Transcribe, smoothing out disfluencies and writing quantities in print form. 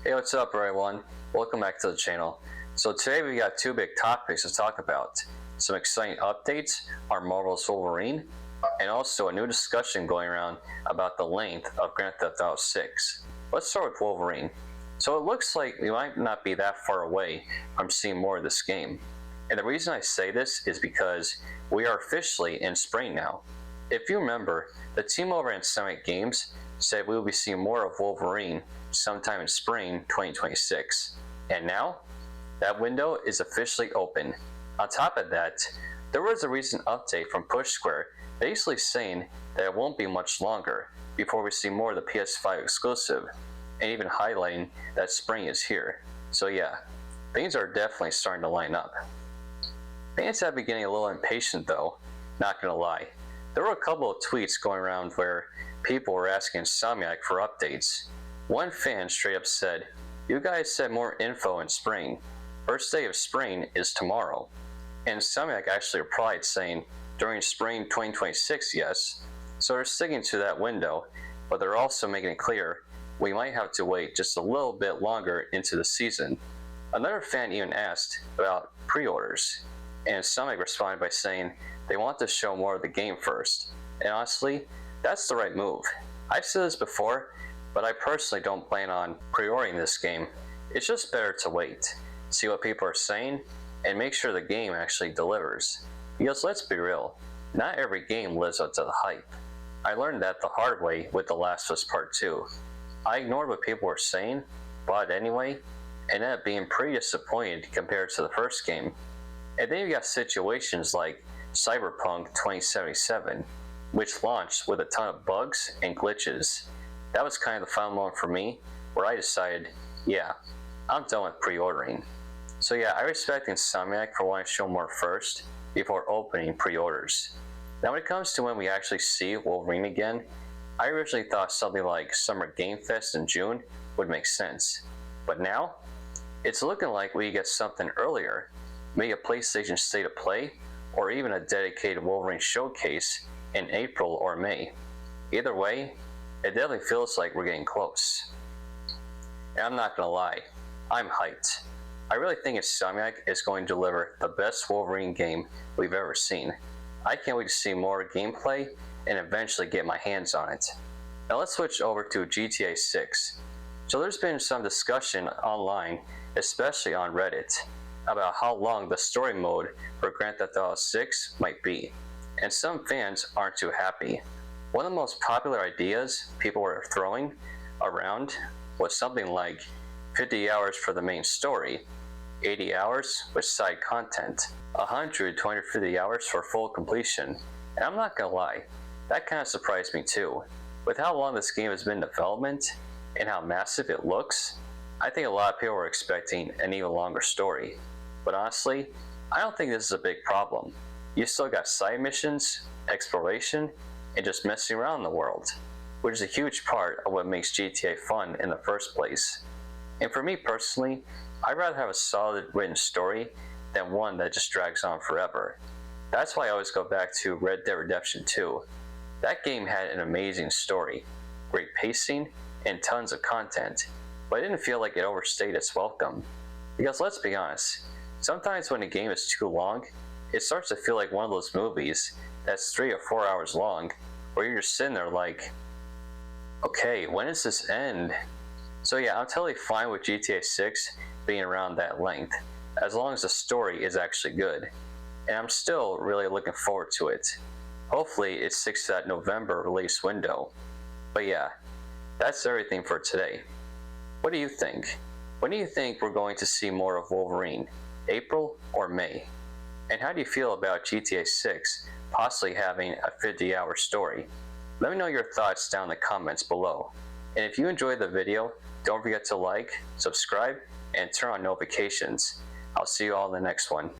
Hey, what's up everyone? Welcome back to the channel. So today we got two big topics to talk about. Some exciting updates on Marvel Wolverine, and also a new discussion going around about the length of Grand Theft Auto 6. Let's start with Wolverine. So it looks like we might not be that far away from seeing more of this game. And the reason I say this is because we are officially in spring now. If you remember, the team over at Insomniac Games said we will be seeing more of Wolverine sometime in spring 2026. And now, that window is officially open. On top of that, there was a recent update from Push Square basically saying that it won't be much longer before we see more of the PS5 exclusive, and even highlighting that spring is here. So yeah, things are definitely starting to line up. Fans have been getting a little impatient though, not gonna lie. There were a couple of tweets going around where people were asking Insomniac for updates. One fan straight up said, "You guys said more info in spring. First day of spring is tomorrow." And Insomniac actually replied saying, "During spring 2026, yes." So they're sticking to that window, but they're also making it clear we might have to wait just a little bit longer into the season. Another fan even asked about pre-orders, and Insomniac responded by saying they want to show more of the game first. And honestly, that's the right move. I've said this before, but I personally don't plan on pre-ordering this game. It's just better to wait, see what people are saying, and make sure the game actually delivers. Because let's be real, not every game lives up to the hype. I learned that the hard way with The Last of Us Part 2. I ignored what people were saying, bought it anyway, and ended up being pretty disappointed compared to the first game. And then you got situations like Cyberpunk 2077, which launched with a ton of bugs and glitches. That was kind of the final moment for me, where I decided, yeah, I'm done with pre-ordering. So yeah, I respect Insomniac for wanting to show more first, before opening pre-orders. Now when it comes to when we actually see Wolverine again, I originally thought something like Summer Game Fest in June would make sense. But now, it's looking like we get something earlier, maybe a PlayStation State of Play, or even a dedicated Wolverine showcase in April or May. Either way, it definitely feels like we're getting close. And I'm not gonna lie, I'm hyped. I really think Insomniac is going to deliver the best Wolverine game we've ever seen. I can't wait to see more gameplay and eventually get my hands on it. Now let's switch over to GTA 6. So there's been some discussion online, especially on Reddit, about how long the story mode for Grand Theft Auto 6 might be, and some fans aren't too happy. One of the most popular ideas people were throwing around was something like 50 hours for the main story, 80 hours with side content, 100 to 150 hours for full completion. And I'm not gonna lie, that kind of surprised me too. With how long this game has been in development and how massive it looks, I think a lot of people were expecting an even longer story. But honestly, I don't think this is a big problem. You still got side missions, exploration, and just messing around in the world, which is a huge part of what makes GTA fun in the first place. And for me personally, I'd rather have a solid written story than one that just drags on forever. That's why I always go back to Red Dead Redemption 2. That game had an amazing story, great pacing, and tons of content, but I didn't feel like it overstayed its welcome. Because let's be honest, sometimes when a game is too long, it starts to feel like one of those movies that's 3 or 4 hours long, where you're just sitting there like, okay, when does this end? So yeah, I'm totally fine with GTA 6 being around that length, as long as the story is actually good. And I'm still really looking forward to it. Hopefully it sticks to that November release window. But yeah, that's everything for today. What do you think? When do you think we're going to see more of Wolverine? April or May? And how do you feel about GTA 6 possibly having a 50-hour story? Let me know your thoughts down in the comments below. And if you enjoyed the video, don't forget to like, subscribe, and turn on notifications. I'll see you all in the next one.